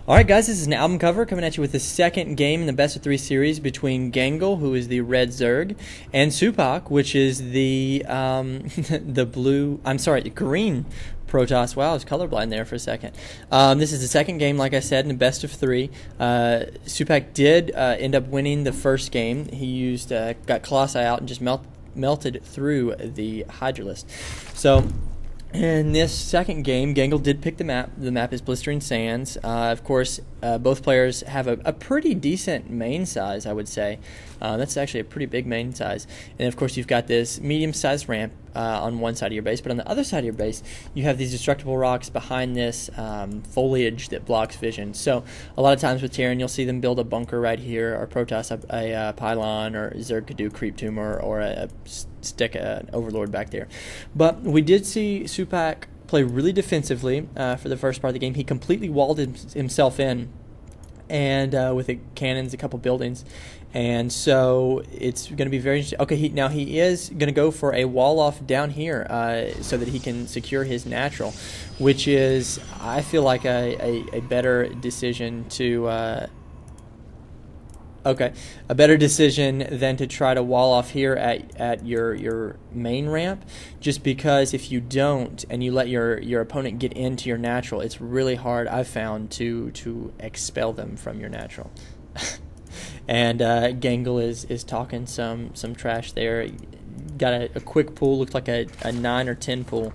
Alright guys, this is an album cover coming at you with the second game in the best of 3 series between Gangle, who is the red Zerg, and Supak, which is the the green Protoss. Wow, I was colorblind there for a second. This is the second game, like I said, in the best of 3. Supak did end up winning the first game. He used got Colossi out and just melted through the Hydralisk. So in this second game, Gangle did pick the map. The map is Blistering Sands. Of course, both players have a pretty decent main size, I would say. That's actually a pretty big main size. And of course, you've got this medium-sized ramp on one side of your base, but on the other side of your base, you have these destructible rocks behind this foliage that blocks vision. So a lot of times with Terran, you'll see them build a bunker right here, or Protoss a pylon, or Zerg could do Creep Tumor, or stick an Overlord back there. But we did see Supak play really defensively for the first part of the game. He completely walled himself in, and with the cannons, a couple buildings, and so it's going to be very interesting. Okay, now he is going to go for a wall off down here so that he can secure his natural, which is, I feel like, a better decision to a better decision than to try to wall off here at your main ramp, just because if you don't and you let your opponent get into your natural, it's really hard, I've found, to expel them from your natural. And Gangle is talking some trash there. Got a quick pull, looked like a 9 or 10 pull,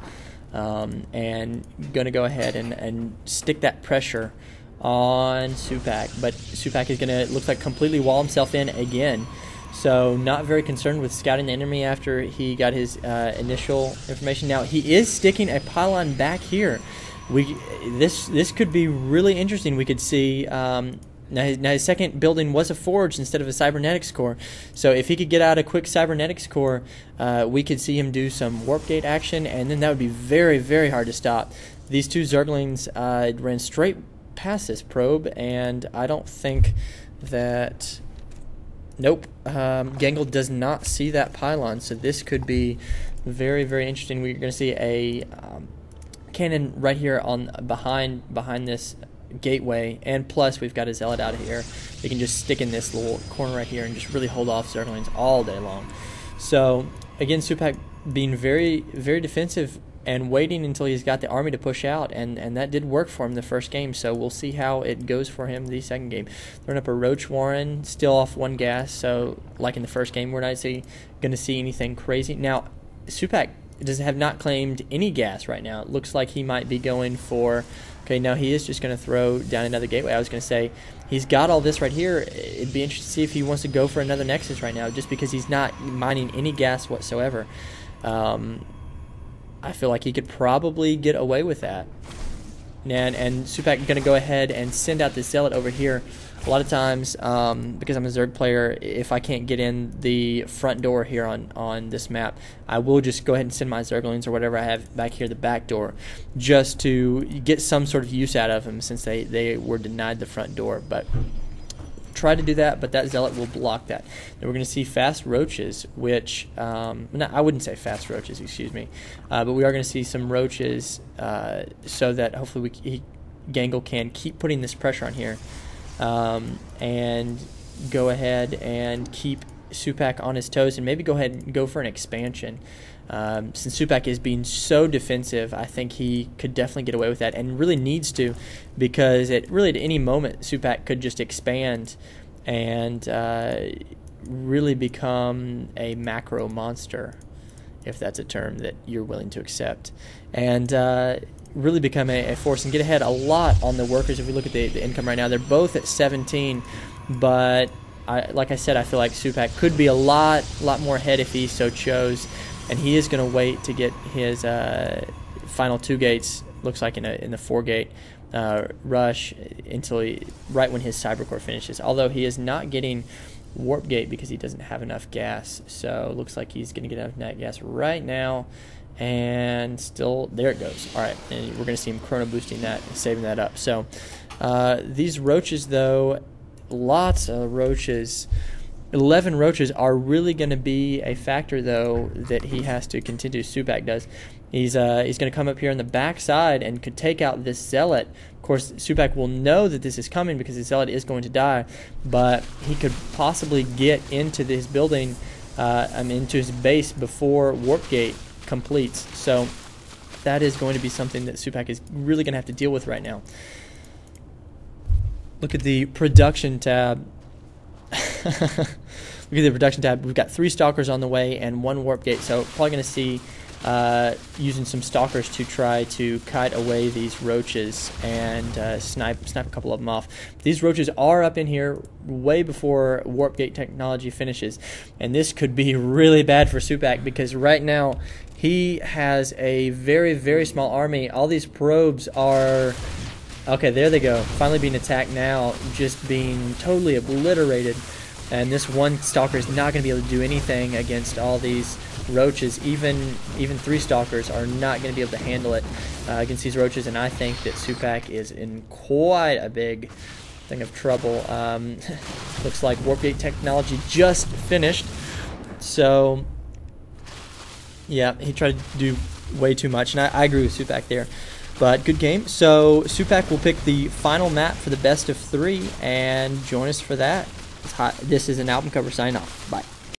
and going to go ahead and stick that pressure on Supak, but Supak is going to, look like, completely wall himself in again. So not very concerned with scouting the enemy after he got his initial information. Now he is sticking a pylon back here. This could be really interesting. We could see now his second building was a forge instead of a cybernetics core. So if he could get out a quick cybernetics core, we could see him do some warp gate action, and then that would be very, very hard to stop. These two Zerglings ran straight past this probe, and I don't think that... Nope. Gangle does not see that pylon, so this could be very, very interesting. We're going to see a cannon right here on behind this gateway, and plus we've got a zealot out of here. They can just stick in this little corner right here and just really hold off Zerglings all day long. So again, Supak being very, very defensive and waiting until he's got the army to push out, and that did work for him the first game, so we'll see how it goes for him the second game. Throwing up a Roach Warren, still off 1 gas, so like in the first game, we're not going to see anything crazy. Now, Supak have not claimed any gas right now. It looks like he might be going for... Okay, now he is just going to throw down another gateway. I was going to say, he's got all this right here. It'd be interesting to see if he wants to go for another Nexus right now, just because he's not mining any gas whatsoever. I feel like he could probably get away with that. And Supak going to go ahead and send out the Zealot over here. A lot of times, because I'm a Zerg player, if I can't get in the front door here on this map, I will just go ahead and send my Zerglings or whatever I have back here, the back door, just to get some sort of use out of them, since they were denied the front door. But try to do that, but that Zealot will block that. Then we're going to see fast roaches, which no, I wouldn't say fast roaches, excuse me, but we are going to see some roaches, so that hopefully Gangle can keep putting this pressure on here, and go ahead and keep Supak on his toes, and maybe go ahead and go for an expansion. Since Supak is being so defensive, I think he could definitely get away with that, and really needs to, because at any moment Supak could just expand and really become a macro monster, if that's a term that you're willing to accept, and really become a force and get ahead a lot on the workers. If we look at the income right now, they're both at 17, but like I said, I feel like Supak could be a lot more ahead if he so chose. And he is going to wait to get his final 2 gates, looks like in the 4-gate rush, until right when his Cybercore finishes. Although he is not getting Warp Gate because he doesn't have enough gas. So it looks like he's going to get enough nat gas right now. And still, there it goes. All right, and we're going to see him chrono boosting that and saving that up. So these roaches, though, lots of roaches. 11 roaches are really going to be a factor, though, that he has to continue. Supak does. He's going to come up here on the back side and could take out this Zealot. Of course, Supak will know that this is coming because his Zealot is going to die, but he could possibly get into this building, into his base before Warp Gate completes. So that is going to be something that Supak is really going to have to deal with right now. Look at the production tab. Look at the production tab. We've got 3 Stalkers on the way and 1 Warp Gate, so probably going to see using some Stalkers to try to kite away these roaches and snipe a couple of them off. These roaches are up in here way before Warp Gate technology finishes, and this could be really bad for Supak because right now he has a very, very small army. All these probes are... Okay, there they go. Finally being attacked now, just being totally obliterated. And this one Stalker is not going to be able to do anything against all these roaches. Even 3 Stalkers are not going to be able to handle it against these roaches. And I think that Supak is in quite a big thing of trouble. Looks like Warp Gate technology just finished. So, yeah, he tried to do way too much. And I agree with Supak there. But good game. So Supak will pick the final map for the best of 3 and join us for that. This is an album cover sign off. Bye.